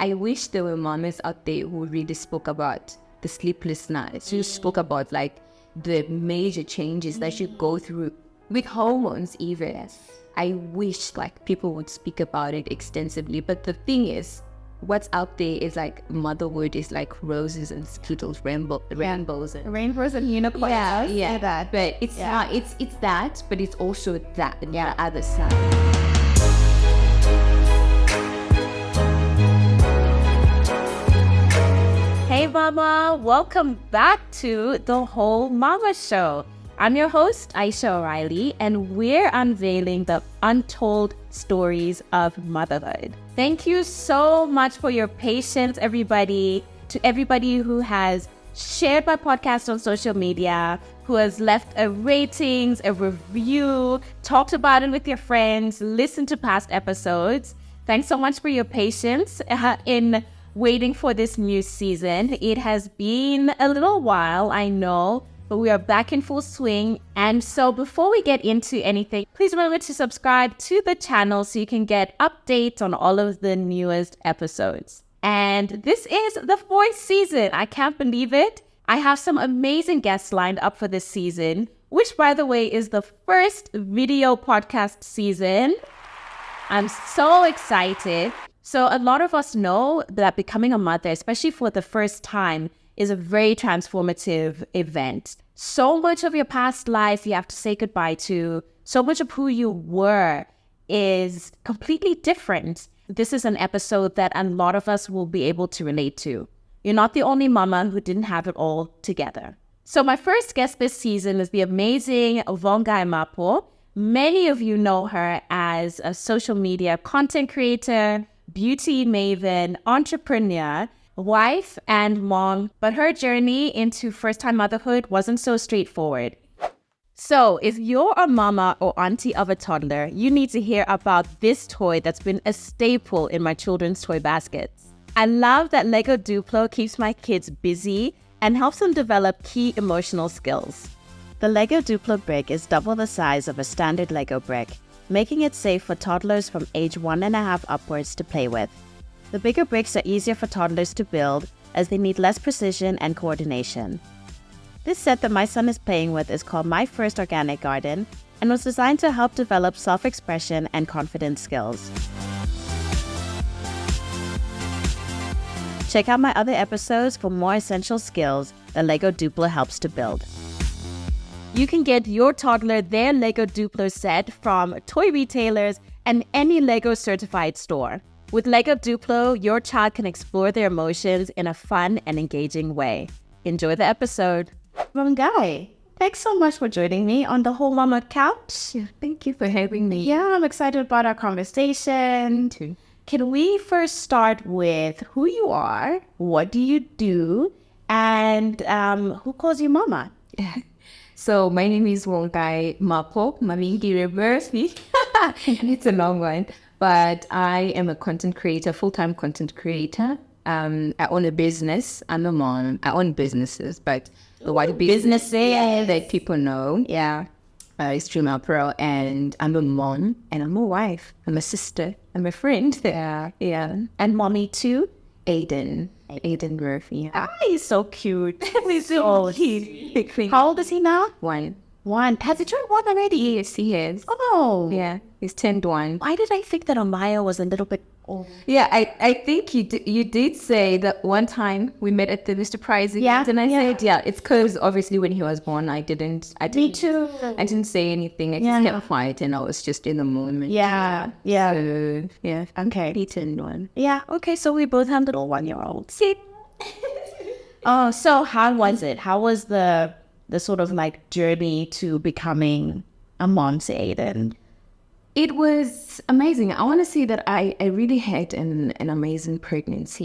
I wish there were mothers out there who really spoke about the sleepless nights, who spoke about like the major changes that you go through with hormones even. I wish like people would speak about it extensively. But the thing is, what's out there is like motherhood is like roses and skittles, rainbows and unicorns. Yeah. That. But it's not. It's that, but it's also that the other side. Hey Mama, welcome back to the Whole Mama Show. I'm your host, Aisha O'Reilly, and we're unveiling the untold stories of motherhood. Thank you so much for your patience, everybody. To everybody who has shared my podcast on social media, who has left a ratings, a review, talked about it with your friends, listened to past episodes. Thanks so much for your patience in waiting for this new season. It has been a little while, I know, but we are back in full swing. And so before we get into anything, please remember to subscribe to the channel so you can get updates on all of the newest episodes. And this is the 4th season. I can't believe it. I have some amazing guests lined up for this season, which by the way is the first video podcast season. I'm so excited. So a lot of us know that becoming a mother, especially for the first time, is a very transformative event. So much of your past life you have to say goodbye to. So much of who you were is completely different. This is an episode that a lot of us will be able to relate to. You're not the only mama who didn't have it all together. So my first guest this season is the amazing Vongai Mapho. Many of you know her as a social media content creator, beauty maven, entrepreneur, wife, and mom, but her journey into first-time motherhood wasn't so straightforward. So if you're a mama or auntie of a toddler, you need to hear about this toy that's been a staple in my children's toy baskets. I love that Lego Duplo keeps my kids busy and helps them develop key emotional skills. The Lego Duplo brick is double the size of a standard Lego brick, making it safe for toddlers from age 1.5 upwards to play with. The bigger bricks are easier for toddlers to build as they need less precision and coordination. This set that my son is playing with is called My First Organic Garden and was designed to help develop self-expression and confidence skills. Check out my other episodes for more essential skills that Lego Duplo helps to build. You can get your toddler their Lego Duplo set from toy retailers and any Lego certified store. With Lego Duplo, your child can explore their emotions in a fun and engaging way. Enjoy the episode. Vongai, thanks so much for joining me on the Whole Mama Couch. Yeah, thank you for having me. Yeah, I'm excited about our conversation. Me too. Can we first start with who you are, what do you do, and who calls you mama? So my name is Vongai Mapho, Mamingi Reverse. It's a long one, but I am a content creator, full-time content creator. I own a business. I'm a mom. I own businesses, but the white businesses that people know, is Stream Apparel, and I'm a mom, and I'm a wife. I'm a sister. I'm a friend. Yeah. And mommy too? Aiden Murphy. Ah, he's so cute. He's so cute. How old is he now? One. Has he turned 1 already? Yes, he is. Oh. Yeah, he's turned 1. Why did I think that Amaya was a little bit old? Yeah, I think you did say that one time we met at the Mr. Prioritising. Yeah. And I said, it's because obviously when he was born, I didn't. Me too. I didn't say anything. I just kept quiet and I was just in the moment. Yeah. So, yeah. Okay. He turned 1. Yeah. Okay. So we both have little 1-year-olds. Oh, so how was it? How was the sort of like journey to becoming a mom to Aiden? It was amazing. I want to say that I really had an amazing pregnancy.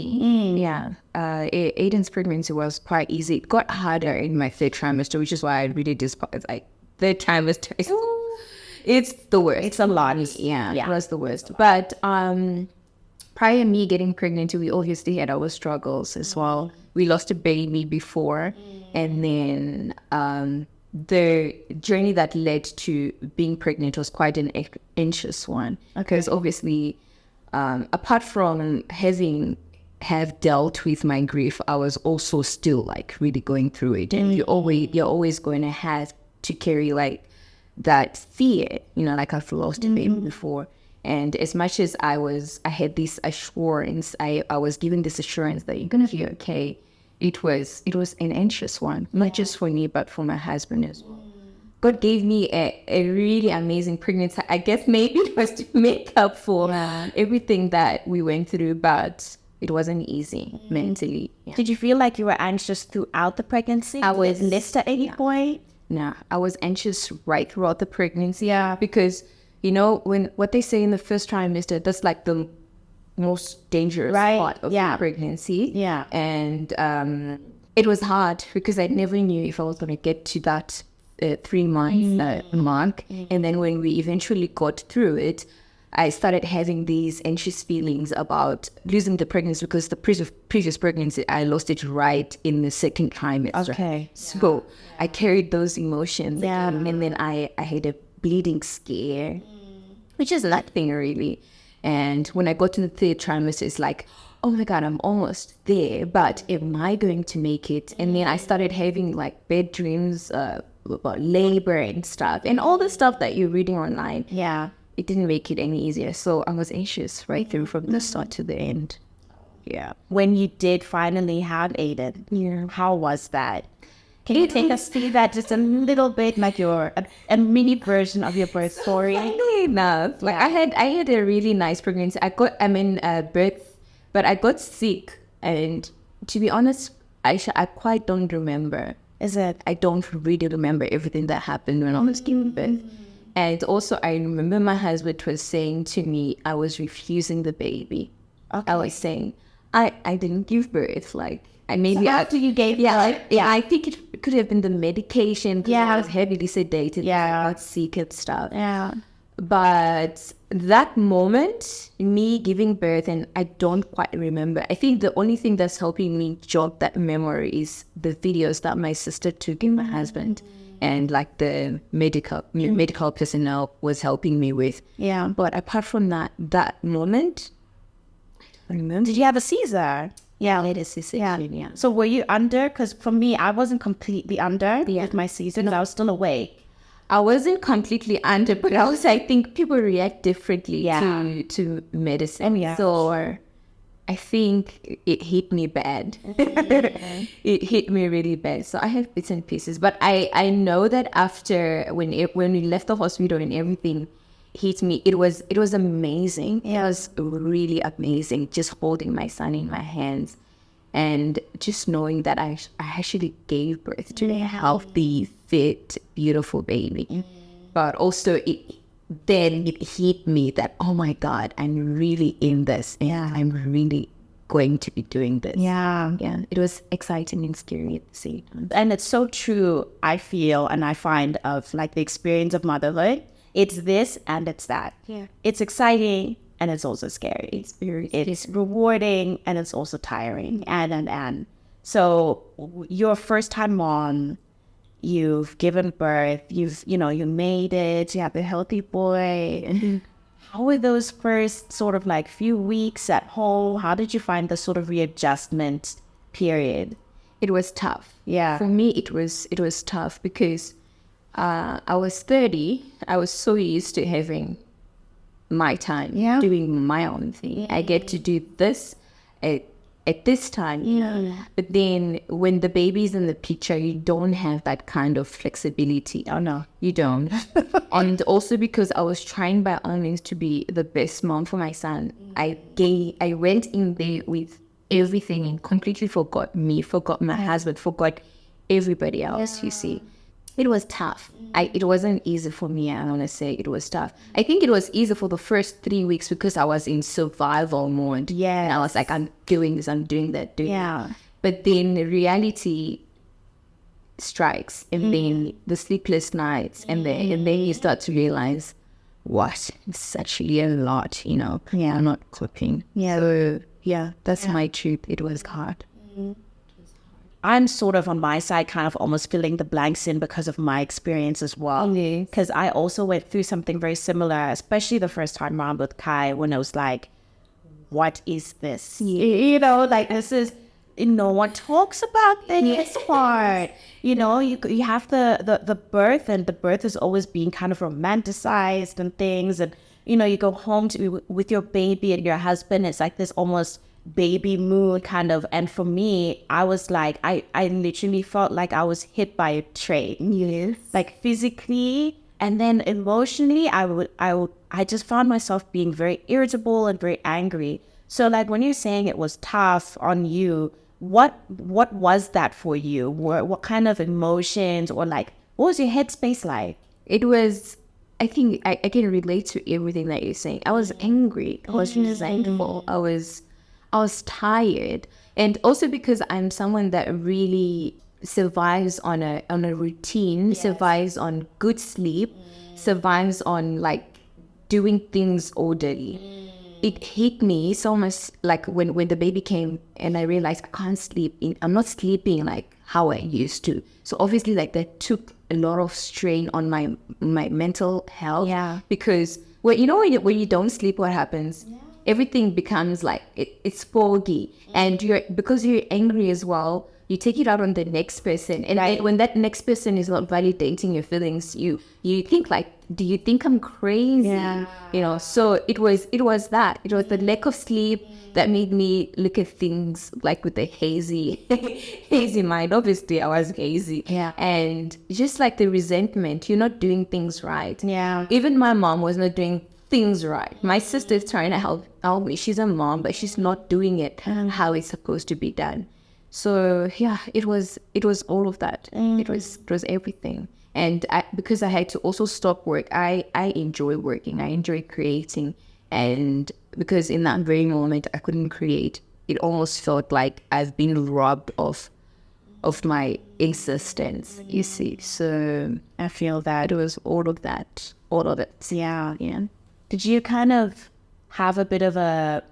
Yeah. Aiden's pregnancy was quite easy. It got harder in my 3rd trimester, which is why I really despise like 3rd trimester. It's the worst. It's a lot. Yeah, it was the worst. But prior to me getting pregnant, we obviously had our struggles as well. We lost a baby before, and then the journey that led to being pregnant was quite an anxious one. Because obviously, apart from having have dealt with my grief, I was also still like really going through it. And you're always going to have to carry like that fear, like I've lost a baby before. And as much as I had this assurance, I was given this assurance that you're going to be okay. It was an anxious one, not just for me, but for my husband as well. God gave me a really amazing pregnancy. I guess maybe it was to make up for everything that we went through, but it wasn't easy mentally. Yeah. Did you feel like you were anxious throughout the pregnancy? I was. Did it list at any point? No, I was anxious right throughout the pregnancy. Yeah, because when what they say in the first trimester, that's like the most dangerous part of the pregnancy. Yeah, and it was hard because I never knew if I was going to get to that 3 months mark. And then when we eventually got through it, I started having these anxious feelings about losing the pregnancy, because the previous pregnancy, I lost it right in the second trimester. Okay. So I carried those emotions. Yeah. And then I had a bleeding scare, which is nothing really. And when I got to the third trimester, it's like, oh my God, I'm almost there, but am I going to make it? And then I started having like bad dreams about labor and stuff, and all the stuff that you're reading online. Yeah. It didn't make it any easier. So I was anxious right through from the start to the end. Yeah. When you did finally have Aiden, how was that? Can you take us through that just a little bit, like a mini version of your birth story? Funnily enough, like I had a really nice pregnancy. Birth, but I got sick, and to be honest, Aisha, I quite don't remember. Is it? I don't really remember everything that happened when I was giving birth. And also, I remember my husband was saying to me, I was refusing the baby. Okay. I was saying, I didn't give birth. Like, after you gave birth? I think it could have been the medication. Yeah. I was heavily sedated. Yeah. I got sick and stuff. Yeah. But that moment, me giving birth, and I don't quite remember. I think the only thing that's helping me jog that memory is the videos that my sister took in my husband. And like the medical personnel was helping me with. Yeah. But apart from that moment, I don't remember. Did you have a Caesar? Yeah, I had a cesarean. Yeah. So were you under? Because for me, I wasn't completely under with my Caesar. No. I was still awake. I wasn't completely under, but I think people react differently to medicine. Yeah. So I think it hit me bad. It hit me really bad. So I have bits and pieces. But I know that after, when we left the hospital and everything hit me, it was amazing. It was really amazing just holding my son in my hands and just knowing that I actually gave birth to a healthy, fit, beautiful baby. But also then it hit me that, oh my God, I'm really in this. And I'm really going to be doing this. Yeah. Yeah. It was exciting and scary at the same time. And it's so true, I feel, and I find, of like the experience of motherhood. It's this and it's that. Yeah. It's exciting and it's also scary. It's rewarding and it's also tiring. And. So your first time mom, you've given birth, you made it, you have a healthy boy. How were those first sort of like few weeks at home? How did you find the sort of readjustment period? It was tough. Yeah. For me, it was tough because I was 30. I was so used to having my time, doing my own thing. I get to do this at this time. Yeah. But then when the baby's in the picture, you don't have that kind of flexibility. Oh, no. You don't. And also because I was trying by all means to be the best mom for my son, I went in there with everything and completely forgot me, forgot my husband, forgot everybody else, you see. It was tough. It wasn't easy for me, I want to say. It was tough. I think it was easy for the first 3 weeks because I was in survival mode. Yeah. And I was like, I'm doing this, I'm doing that, that. But then reality strikes, and then the sleepless nights, and then you start to realize, what? It's actually a lot, Yeah. I'm not coping. Yeah. So, that's my truth. It was hard. I'm sort of on my side kind of almost filling the blanks in because of my experience as well. Because I also went through something very similar, especially the first time around with Kai, when it was like, what is this? You know, like this is, no one talks about this part. You know, you have the birth, and the birth is always being kind of romanticized and things. And, you know, you go home with your baby and your husband. It's like this almost baby moon kind of. And for me, I was like, I literally felt like I was hit by a train. Yes. Like physically, and then emotionally, I just found myself being very irritable and very angry. So like when you're saying it was tough on you, what was that for you? What kind of emotions, or like what was your headspace like? It was, I think I can relate to everything that you're saying. I was angry. I was resentful. I was tired. And also because I'm someone that really survives on a routine, survives on good sleep, survives on like doing things orderly. It hit me so much, like when the baby came and I realized I can't sleep. I'm not sleeping like how I used to. So obviously like that took a lot of strain on my mental health. Yeah. Because when you don't sleep, what happens? Yeah. Everything becomes like it's foggy, and because you're angry as well, you take it out on the next person, and Right. when that next person is not validating your feelings, you think like, do you think I'm crazy? Yeah. You know, so it was the lack of sleep that made me look at things like with a hazy mind. Obviously I was hazy. Yeah. And just like the resentment, you're not doing things right. Yeah. Even my mom was not doing things right. My sister's trying to help me. She's a mom, but she's not doing it how it's supposed to be done. So yeah, it was all of that. It was everything. And because I had to also stop work, I enjoy working. I enjoy creating. And because in that very moment I couldn't create, it almost felt like I've been robbed of my existence, you see. So I feel that. it was all of that. All of it. Yeah. Yeah. Did you kind of have a bit of a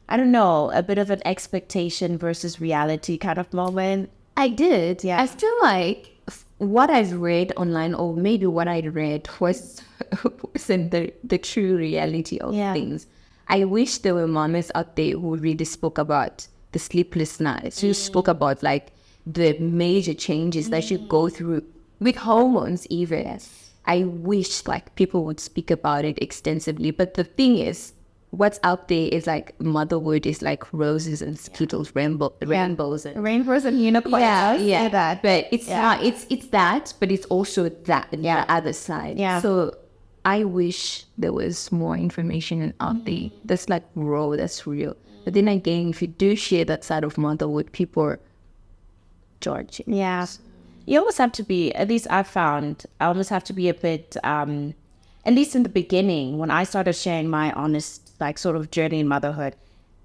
bit of an expectation versus reality kind of moment? I did. Yeah. I feel like what I've read online, or maybe what I read, wasn't the true reality of things. I wish there were mamas out there who really spoke about the sleepless nights, who spoke about like the major changes that you go through with hormones even. Yes. I wish like people would speak about it extensively. But the thing is, what's out there is like motherhood is like roses and skittles, rainbows and Rainbows and unicorns. yeah. That. But it's not. It's that, but it's also that the other side. Yeah. So I wish there was more information out there that's like raw, that's real. But then again, if you do share that side of motherhood, people are judging. Yeah. You almost have to be, at least I found, I almost have to be a bit, at least in the beginning, when I started sharing my honest, like, sort of journey in motherhood,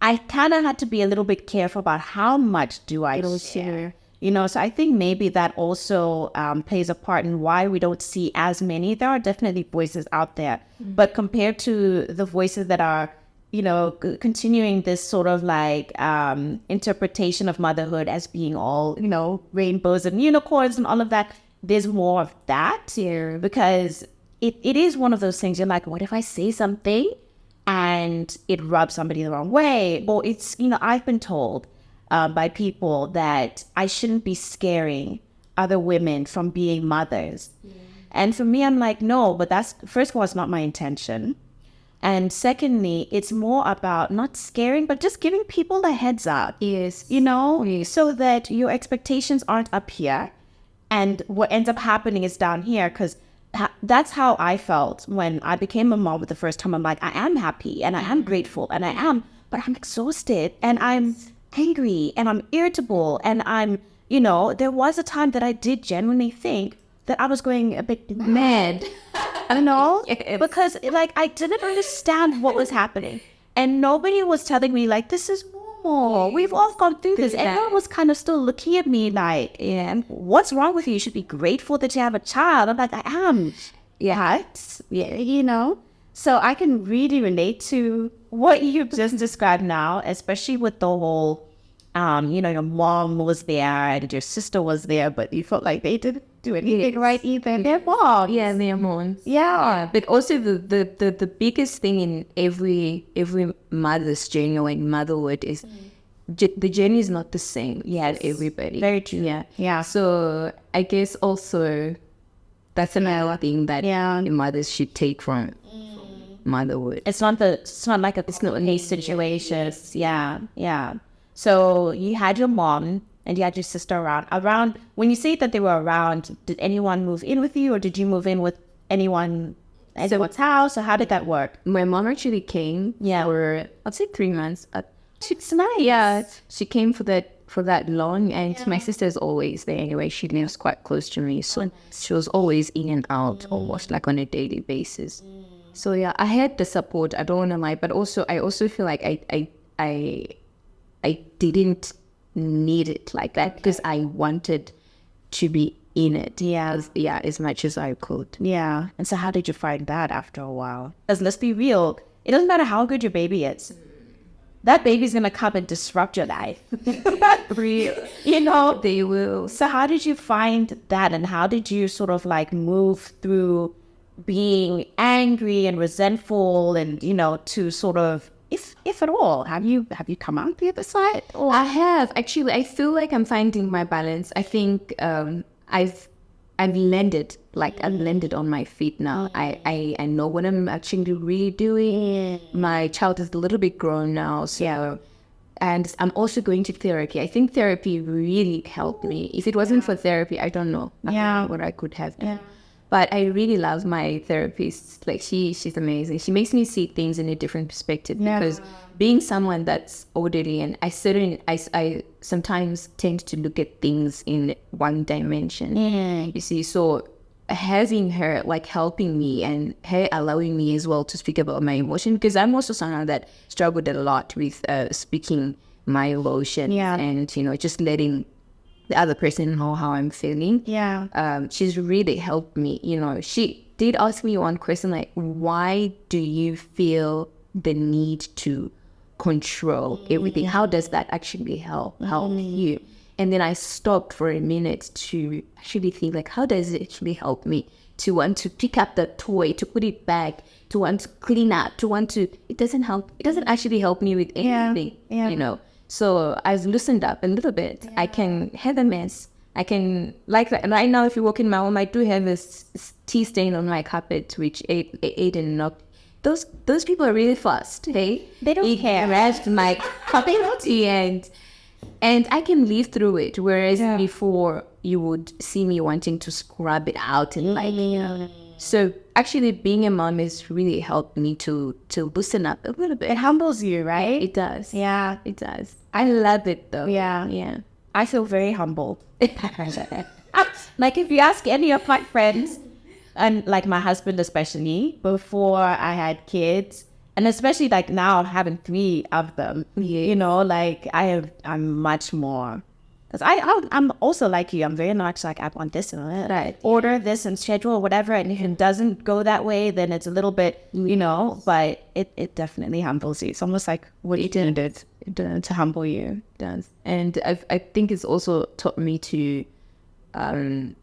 I kind of had to be a little bit careful about how much do I share. You know, so I think maybe that also plays a part in why we don't see as many. There are definitely voices out there, but compared to the voices that are, you know, continuing this sort of like interpretation of motherhood as being all, you know, rainbows and unicorns and all of that, there's more of that here, because it is one of those things. You're like, what if I say something and it rubs somebody the wrong way? Or it's, you know, I've been told by people that I shouldn't be scaring other women from being mothers. And for me, I'm like, no, but that's, first of all, it's not my intention. And secondly, it's more about not scaring, but just giving people a heads up. Yes. You know, so that your expectations aren't up here and what ends up happening is down here. Because that's how I felt when I became a mom the first time. I'm like, I am happy and I am grateful and I am, but I'm exhausted and I'm angry and I'm irritable and I'm, you know, there was a time that I did genuinely think that I was going a bit mad. I don't know, because like I didn't understand what was happening, and nobody was telling me like, this is normal. We've all gone through this. Everyone was kind of still looking at me like, what's wrong with you? You should be grateful that you have a child. I'm like, I am. Yeah, you know. So I can really relate to what you've just described now, especially with the whole, you know, your mom was there and your sister was there, but you felt like they didn't do anything right either. They're moms. Yeah, they're moms. Yeah. But also the biggest thing in every mother's journey or in motherhood is the journey is not the same for everybody. Very true. Yeah. Yeah. So I guess also that's another thing that mothers should take from motherhood. It's not like a case situation. Yeah. Yeah. So you had your mom and you had your sister around. When you say that they were around, did anyone move in with you, or did you move in with anyone's house, or how did that work? My mom actually came for I'd say 3 months. It's nice. Yeah, she came for that long, and my sister is always there anyway. She lives quite close to me, so she was always in and out, almost like on a daily basis. So yeah, I had the support. I don't want to lie, but also I also feel like I didn't need it like that because I wanted to be in it. As much as I could. Yeah. And so how did you find that after a while? Because let's be real, it doesn't matter how good your baby is. That baby's going to come and disrupt your life. Real. They will. So how did you find that, and how did you sort of like move through being angry and resentful and, to sort of, if at all, have you come out the other side? Or? I have. Actually, I feel like I'm finding my balance. I think I've landed on my feet now. I know what I'm actually really doing. My child is a little bit grown now, so and I'm also going to therapy. I think therapy really helped me. If it wasn't for therapy, I don't know what I could have done. But I really love my therapist. Like she's amazing. She makes me see things in a different perspective because being someone that's orderly, and I sometimes tend to look at things in one dimension. You see, so having her like helping me and her allowing me as well to speak about my emotion, because I'm also someone that struggled a lot with speaking my emotion and just letting the other person know how I'm feeling. She's really helped me. She did ask me one question, like, why do you feel the need to control everything? How does that actually help you? And then I stopped for a minute to actually think, like, how does it actually help me to want to pick up the toy, to put it back, to want to clean up, it doesn't help. It doesn't actually help me with anything, So I've loosened up a little bit. I can have a mess. I can, like right now, if you walk in my home, I do have this tea stain on my carpet, which Aiden knocked. Those people are really fast, hey? They don't care. Rest my carpet tea and I can live through it. Whereas before, you would see me wanting to scrub it out and So actually, being a mom has really helped me to loosen up a little bit. It humbles you, right? It does. Yeah, it does. I love it though. Yeah. I feel very humbled. Like if you ask any of my friends, and like my husband especially, before I had kids, and especially like now having 3 of them, like I'm much more. Because I'm also like you. I'm very much like, I want this and order this and schedule whatever. And if it doesn't go that way, then it's a little bit, but it definitely humbles you. It's almost like what you did to humble you. It does. And I think it's also taught me to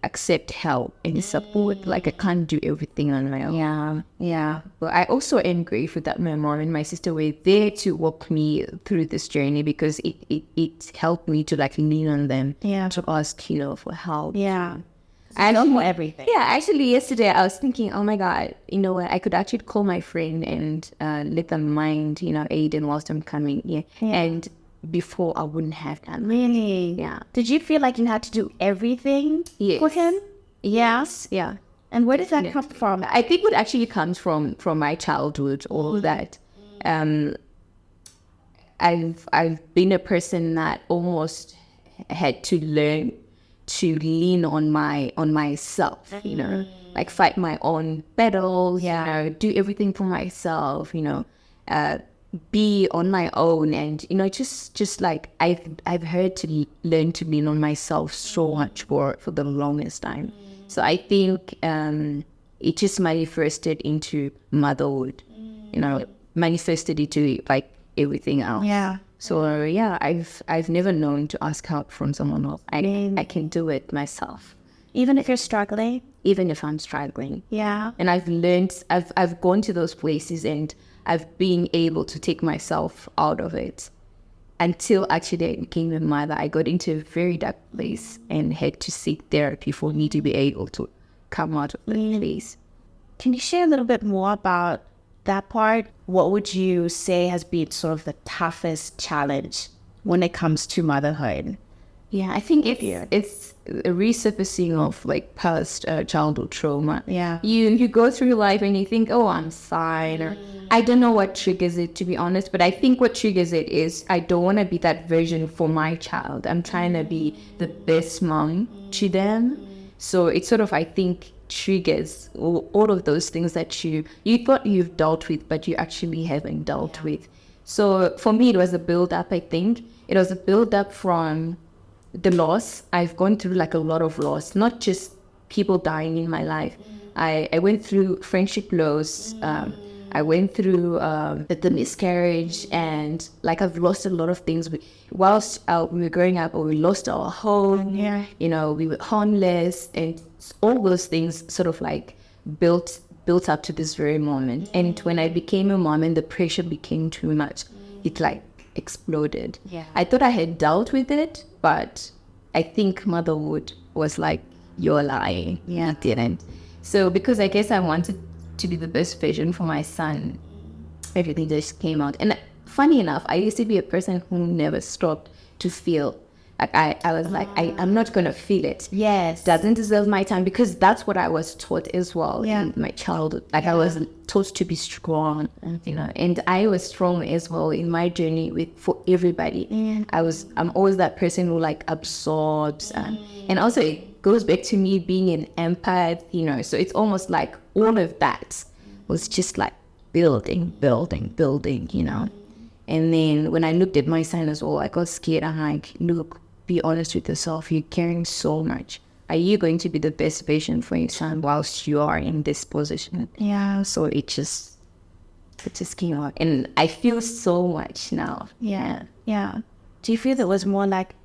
accept help and support. Like I can't do everything on my own. Yeah. But I also am grateful that my mom and my sister were there to walk me through this journey, because it helped me to like lean on them to ask for help. I don't know everything. Yeah, actually yesterday I was thinking, oh my God, what, I could actually call my friend and let them mind Aiden whilst I'm coming. And before I wouldn't have done. Really? Yeah. Did you feel like you had to do everything for him? Yes. Yeah. And where does that come from? I think it actually comes from my childhood, all of that. I've been a person that almost had to learn to lean on myself, like fight my own battles, do everything for myself, be on my own, and just like I've had to learn to lean on myself so much for the longest time. So I think it just manifested into motherhood, manifested into like everything else. So I've never known to ask help from someone else. I can do it myself. Even if you're struggling? even if I'm struggling. Yeah. And I've gone to those places and I've been able to take myself out of it. Until actually I became a mother, I got into a very dark place and had to seek therapy for me to be able to come out of that place. Can you share a little bit more about that part? What would you say has been sort of the toughest challenge when it comes to motherhood? Yeah, I think it's a resurfacing of like past childhood trauma. Yeah. You go through life and you think, oh, I'm fine, or I don't know what triggers it, to be honest, but I think what triggers it is I don't want to be that version for my child. I'm trying to be the best mom to them. So it's sort of, I think, triggers all of those things that you thought you've dealt with, but you actually haven't dealt with. So for me, it was a build-up, I think. It was a build-up from the loss. I've gone through like a lot of loss, not just people dying in my life. I went through friendship loss. I went through the miscarriage, and like I've lost a lot of things. Whilst we were growing up, or we lost our home. Yeah. You know, we were homeless, and all those things sort of like built up to this very moment. And when I became a mom and the pressure became too much, it like exploded. Yeah. I thought I had dealt with it, but I think motherhood was like, you're lying. Yeah, I didn't. So because I guess I wanted to be the best version for my son, everything just came out. And funny enough, I used to be a person who never stopped to feel. Like I was like, I'm not going to feel it. Yes. Doesn't deserve my time, because that's what I was taught as well in my childhood. Like I was taught to be strong, you know, and I was strong as well in my journey for everybody. I'm always that person who like absorbs, and also it goes back to me being an empath, you know, so it's almost like all of that was just like building, you know. And then when I looked at my son as well, I got scared. I'm like, look, be honest with yourself. You're caring so much. Are you going to be the best version for your son whilst you are in this position? Yeah. So it just came out. And I feel so much now. Yeah. Yeah. Do you feel that was more like,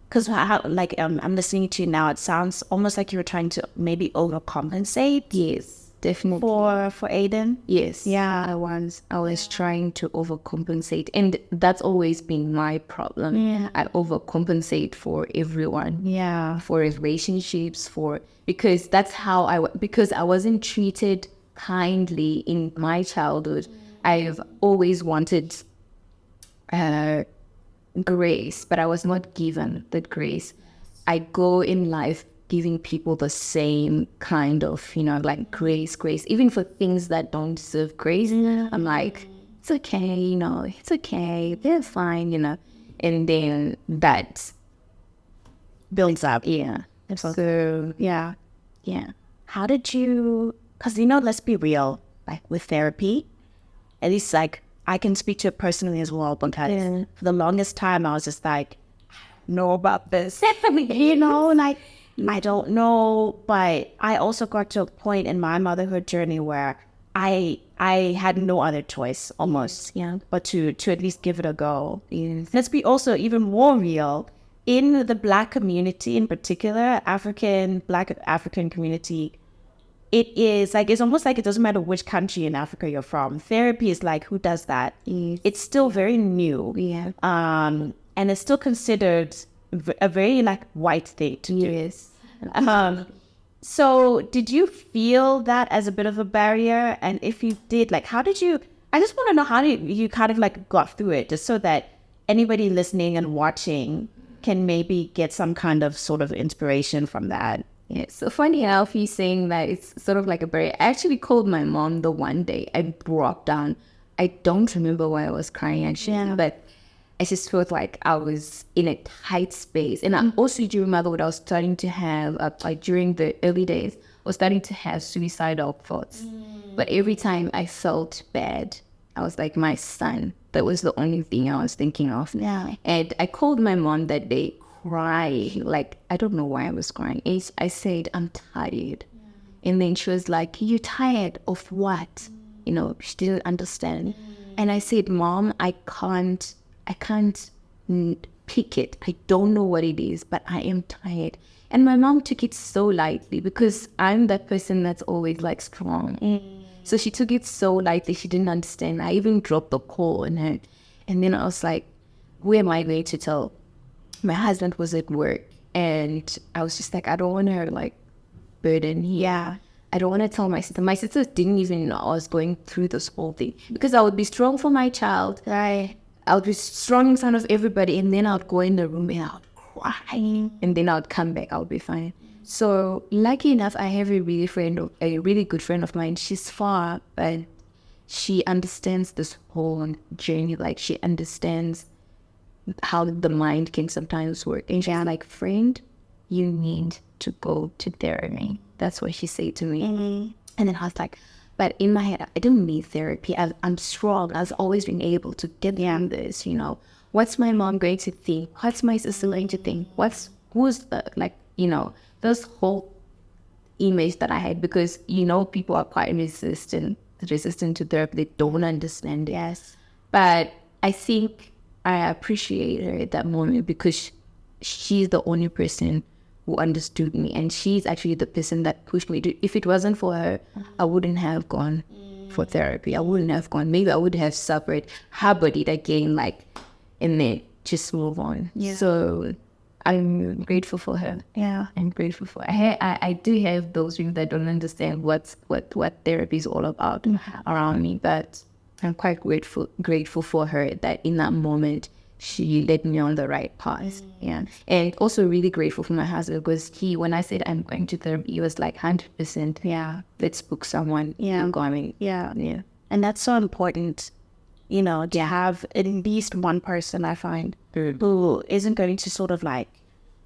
because I'm listening to you now, it sounds almost like you were trying to maybe overcompensate. Yes. Definitely. For Aiden? Yes. Yeah. I was trying to overcompensate. And that's always been my problem. Yeah. I overcompensate for everyone. Yeah. For relationships, because that's how because I wasn't treated kindly in my childhood. I've always wanted grace, but I was not given that grace. I go in life giving people the same kind of, you know, like grace, even for things that don't deserve grace. I'm like, it's okay, you know, it's okay, they're fine, you know. And then that Builds up. yeah. So Yeah. yeah. How did you, because, you know, let's be real, like with therapy, at least like I can speak to it personally as well, because for the longest time I was just like, know about this. You know, like, I don't know, but I also got to a point in my motherhood journey where I had no other choice almost, but to at least give it a go. Let's be also even more real. In the Black community in particular, Black African community, it is like, it's almost like it doesn't matter which country in Africa you're from. Therapy is like, who does that? It's still very new. And it's still considered a very like white thing to do. Yes. So did you feel that as a bit of a barrier? And if you did, like, I just want to know how you kind of like got through it, just so that anybody listening and watching can maybe get some kind of sort of inspiration from that. Yeah, so funny enough, you saying that it's sort of like a barrier. I actually called my mom the one day. I broke down. I don't remember why I was crying actually, but I just felt like I was in a tight space. And I also, during motherhood, I was starting to have, like during the early days, I was starting to have suicidal thoughts. But every time I felt bad, I was like, my son, that was the only thing I was thinking of. Yeah. And I called my mom that day crying. Like, I don't know why I was crying. I said, I'm tired. And then she was like, you're tired of what? You know, she didn't understand. And I said, Mom, I can't pick it. I don't know what it is, but I am tired. And my mom took it so lightly because I'm that person that's always like strong. So she took it so lightly. She didn't understand. I even dropped the call on her. And then I was like, who am I going to tell? My husband was at work. And I was just like, I don't want her like burden. Yeah. I don't want to tell my sister. My sister didn't even know I was going through this whole thing because I would be strong for my child. Right. I would be strong in front of everybody, and then I would go in the room and I would cry, and then I would come back. I would be fine. So lucky enough, I have a really good friend of mine. She's far, but she understands this whole journey. Like she understands how the mind can sometimes work. And she's like, friend, you need to go to therapy. That's what she said to me. And then I was like, but in my head, I don't need therapy. I'm strong. I've always been able to get through this, you know. What's my mom going to think? What's my sister going to think? Who's the, like, you know, this whole image that I had, because, you know, people are quite resistant to therapy. They don't understand it. Yes. But I think I appreciate her at that moment because she's the only person who understood me, and she's actually the person that pushed me to. If it wasn't for her, I wouldn't have gone for therapy. I wouldn't have gone. Maybe I would have suffered, harbored it again, like, and then just move on. Yeah. So I'm grateful for her. Yeah, I'm grateful for her. I do have those people that don't understand what therapy is all about around me, but I'm quite grateful for her that in that moment she led me on the right path. Yeah. And also really grateful for my husband because when I said I'm going to therapy, he was like 100%. Yeah. Let's book someone. Yeah. I'm going. Yeah. Yeah. And that's so important, you know, to have at least one person, I find, who isn't going to sort of like,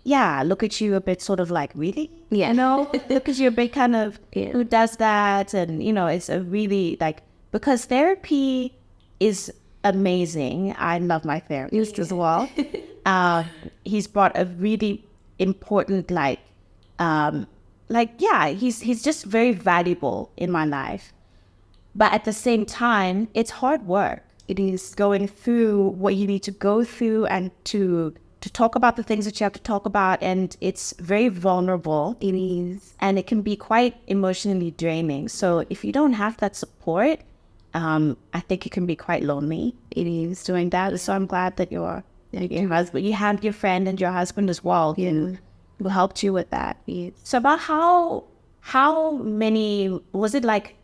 look at you a bit sort of like, really? Yeah. You know, look at you a bit kind of, who does that? And, you know, it's a really like, because therapy is amazing. I love my therapist as well. He's brought a really important he's just very valuable in my life. But at the same time, it's hard work. It is going through what you need to go through and to talk about the things that you have to talk about, and it's very vulnerable. It is. And it can be quite emotionally draining. So if you don't have that support, I think it can be quite lonely. It is doing that. So I'm glad that your husband, you had your friend and your husband as well, who helped you with that. Yes. So about how many, was it like,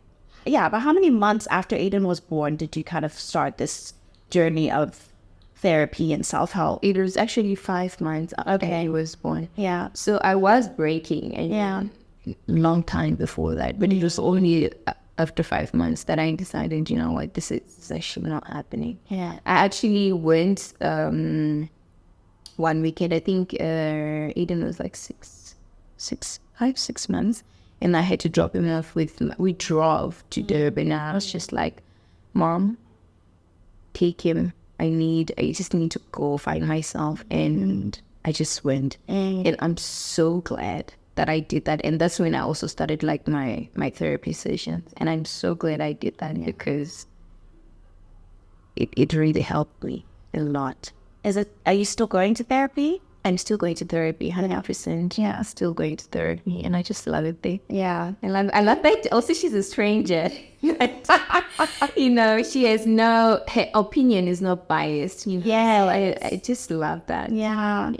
about how many months after Aiden was born did you kind of start this journey of therapy and self-help? It was actually 5 months after he was born. Yeah. So I was breaking a long time before that, but it was only after 5 months that I decided, you know what, this is actually not happening. Yeah. I actually went one weekend. I think Aiden was like 6 months, and I had to drop him off we drove to Durban, and I was just like, Mom, take him. I just need to go find myself. And I just went. And I'm so glad that I did that. And that's when I also started like my therapy sessions. And I'm so glad I did that because it really helped me a lot. Are you still going to therapy? I'm still going to therapy, 100%. Yeah, still going to therapy, and I just love it there. Yeah. I love that. Also, she's a stranger. You know, she has her opinion is not biased. You know? Yeah. So I just love that. Yeah.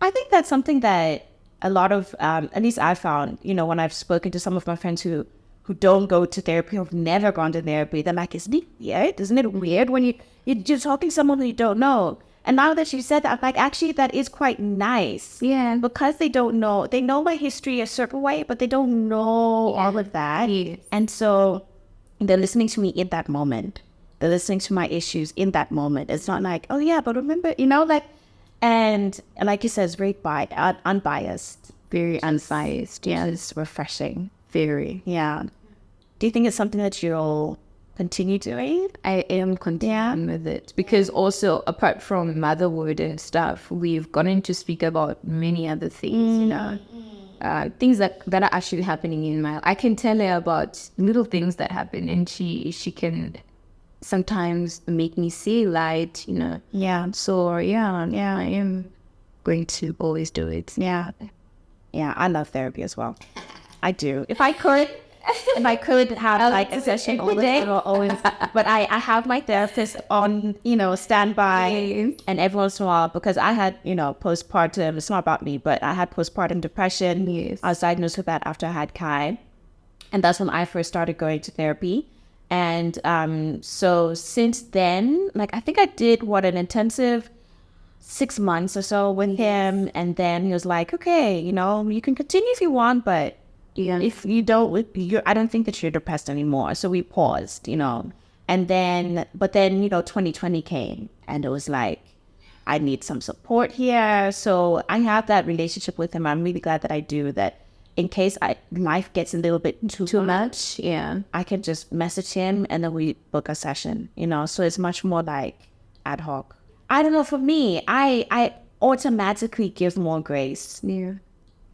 I think that's something that a lot of, at least I found, you know, when I've spoken to some of my friends who don't go to therapy, who've never gone to therapy, they're like, isn't it weird? Isn't it weird when you're just talking to someone who you don't know? And now that she said that, I'm like, actually, that is quite nice. Yeah. Because they don't know. They know my history a certain way, but they don't know all of that. Yes. And so they're listening to me in that moment. They're listening to my issues in that moment. It's not like, oh, yeah, but remember, you know, like, and like you said, it's very unbiased. Very unbiased. Yeah, it's refreshing. Very. Yeah. Do you think it's something that you'll continue doing? I am continuing with it because also apart from motherhood and stuff, we've gotten to speak about many other things, you know, things that are actually happening in my life. I can tell her about little things that happen, and she can sometimes make me see light, Yeah. So I am going to always do it. Yeah. Yeah. I love therapy as well. I do. If I could have like a session all the day, I will always, but I have my therapist on, standby and every once in a while, because I had, postpartum, it's not about me, but I had postpartum depression. Yes. I was diagnosed with that after I had Kai. And that's when I first started going to therapy. And so since then, like, I think I did an intensive 6 months or so with him. And then he was like, okay, you can continue if you want, but if you don't, I don't think that you're depressed anymore. So we paused, and then, but then, 2020 came and it was like, I need some support here. So I have that relationship with him. I'm really glad that I do that. In case life gets a little bit too much, I can just message him and then we book a session, So it's much more like ad hoc. I don't know, for me, I automatically give more grace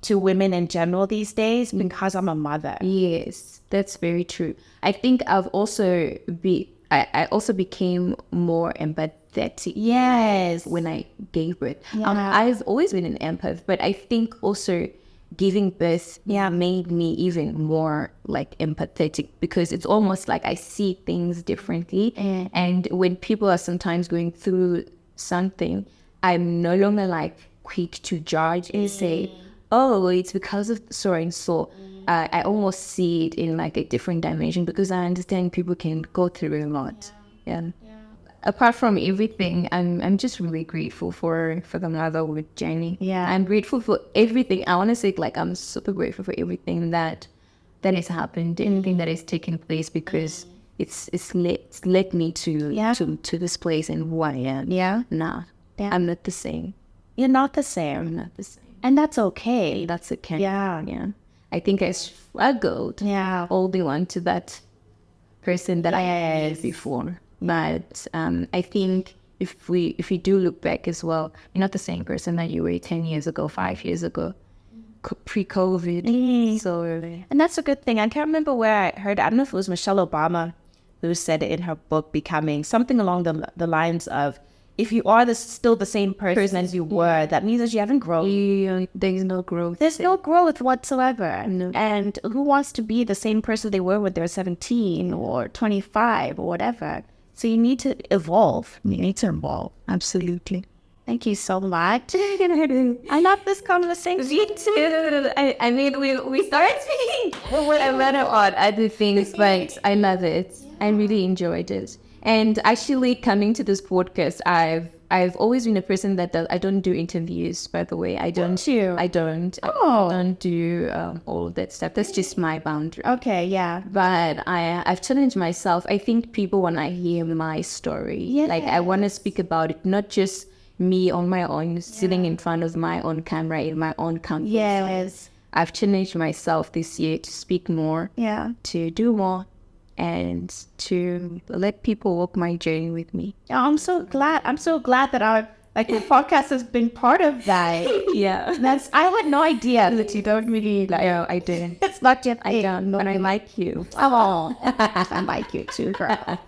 to women in general these days because I'm a mother. Yes, that's very true. I think I also became more empathetic. Yes. When I gave birth. Yeah. I've always been an empath, but I think also giving birth made me even more like empathetic, because it's almost like I see things differently. And when people are sometimes going through something, I'm no longer like quick to judge and say, oh, it's because of so and so. I almost see it in like a different dimension, because I understand people can go through a lot. Yeah. Apart from everything, I'm just really grateful for the motherhood journey. Yeah. I'm grateful for everything. I want to say, like, I'm super grateful for everything that has happened, anything that has taken place, because it's led me to this place and who I am. Yeah. Nah. Yeah. I'm not the same. You're not the same. I'm not the same. And that's okay. That's okay. Yeah. Yeah. I think I struggled holding on to that person that I was before. But I think if we do look back as well, you're not the same person that you were 10 years ago, 5 years ago, pre-COVID. So, and that's a good thing. I can't remember where I heard, I don't know if it was Michelle Obama who said it in her book, Becoming, something along the lines of, if you are still the same person as you were, that means that you haven't grown. There's no growth. There's no growth whatsoever. No. And who wants to be the same person they were when they were 17 or 25 or whatever? So you need to evolve. You need to evolve. Absolutely. Thank you so much. I love this conversation. Me too. I mean, we started speaking on other things, but I love it. I really enjoyed it. And actually, coming to this podcast, I've always been a person that I don't do interviews. By the way, I don't. I don't. Oh. I don't do all of that stuff. That's just my boundary. Okay, yeah. But I've challenged myself. I think people want to hear my story. Yes. Like, I want to speak about it, not just me on my own, sitting in front of my own camera in my own country. Yes. I've challenged myself this year to speak more. Yeah. To do more. And to let people walk my journey with me. Oh, I'm so glad that the podcast has been part of that. Yeah. I had no idea that you don't really like. No, I didn't. It's not just I don't, but I like you. Oh, I like you too, girl.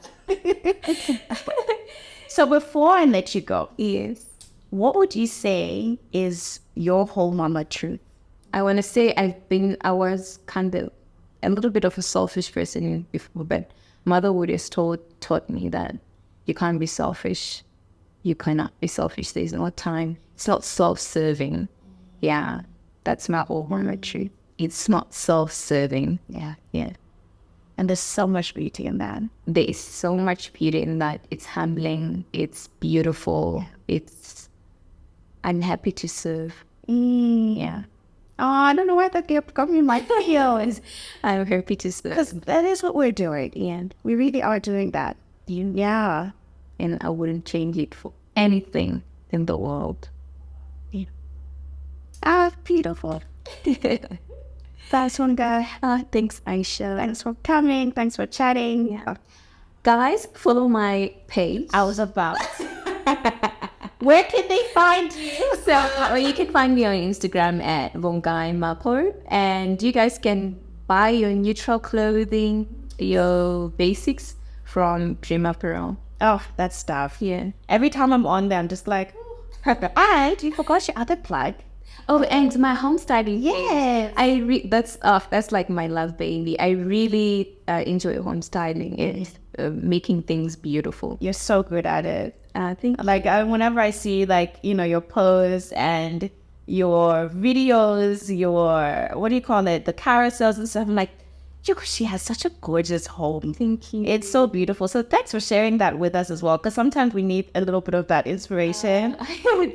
So before I let you go, Yes. what would you say is your whole mama truth? I want to say I was kind of a little bit of a selfish person before, but motherhood has taught me that you can't be selfish. You cannot be selfish. There's no time. It's not self-serving. Yeah, that's my whole mama truth. It's not self-serving. Yeah. Yeah. And there's so much beauty in that. There is so much beauty in that. It's humbling. It's beautiful. Yeah. I'm happy to serve. Yeah. Oh, I don't know where that kept coming in my feels. I'm happy to serve. Because that is what we're doing. And we really are doing that. Yeah. And I wouldn't change it for anything in the world. Yeah. Ah, beautiful. Thanks, Vongai. Thanks, Aisha. Thanks for coming. Thanks for chatting. Yeah. Guys, follow my page. I was about. Where can they find you? So you can find me on Instagram at Vongai Mapho, and you guys can buy your neutral clothing, your basics from Dream Apparel. Oh, that stuff. Yeah. Every time I'm on there, I'm just like, and you forgot your other plug. Oh, and my home styling. Yes. That's like my love baby. I really enjoy home styling. It's making things beautiful. You're so good at it. I think Like whenever I see like, you know, your posts and your videos, your, what do you call it? The carousels and stuff. I'm like, she has such a gorgeous home. Thank you. It's so beautiful. So thanks for sharing that with us as well. Because sometimes we need a little bit of that inspiration,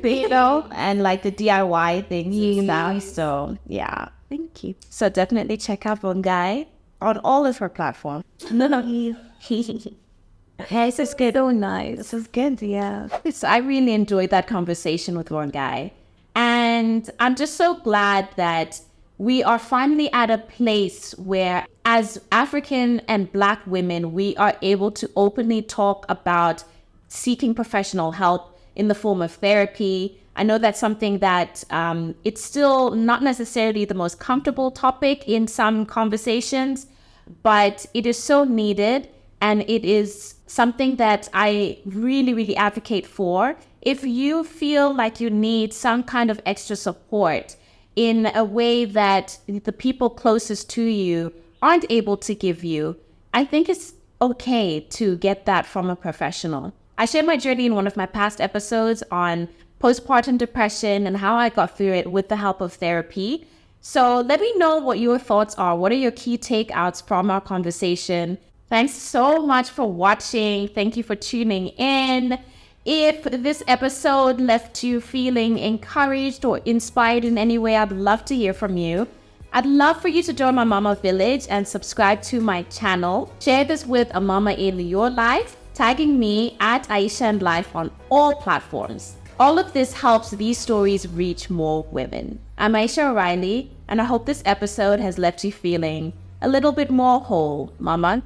you know, and like the DIY things and stuff. So yeah, Thank you. so definitely check out Vongai on all of her platforms. This is good. So nice. This is good, yeah. So I really enjoyed that conversation with Vongai. And I'm just so glad that we are finally at a place where, as African and Black women, we are able to openly talk about seeking professional help in the form of therapy. I know that's something that it's still not necessarily the most comfortable topic in some conversations, but it is so needed. And it is something that I really, really advocate for. If you feel like you need some kind of extra support in a way that the people closest to you aren't able to give you, I think it's okay to get that from a professional. I shared my journey in one of my past episodes on postpartum depression and how I got through it with the help of therapy. So let me know what your thoughts are. What are your key takeouts from our conversation? Thanks so much for watching. Thank you for tuning in. If this episode left you feeling encouraged or inspired in any way, I'd love to hear from you. I'd love for you to join my Mama Village and subscribe to my channel. Share this with a mama in your life, tagging me at Aisha and Life on all platforms. All of this helps these stories reach more women. I'm Aisha O'Reilly, and I hope this episode has left you feeling a little bit more whole, Mama.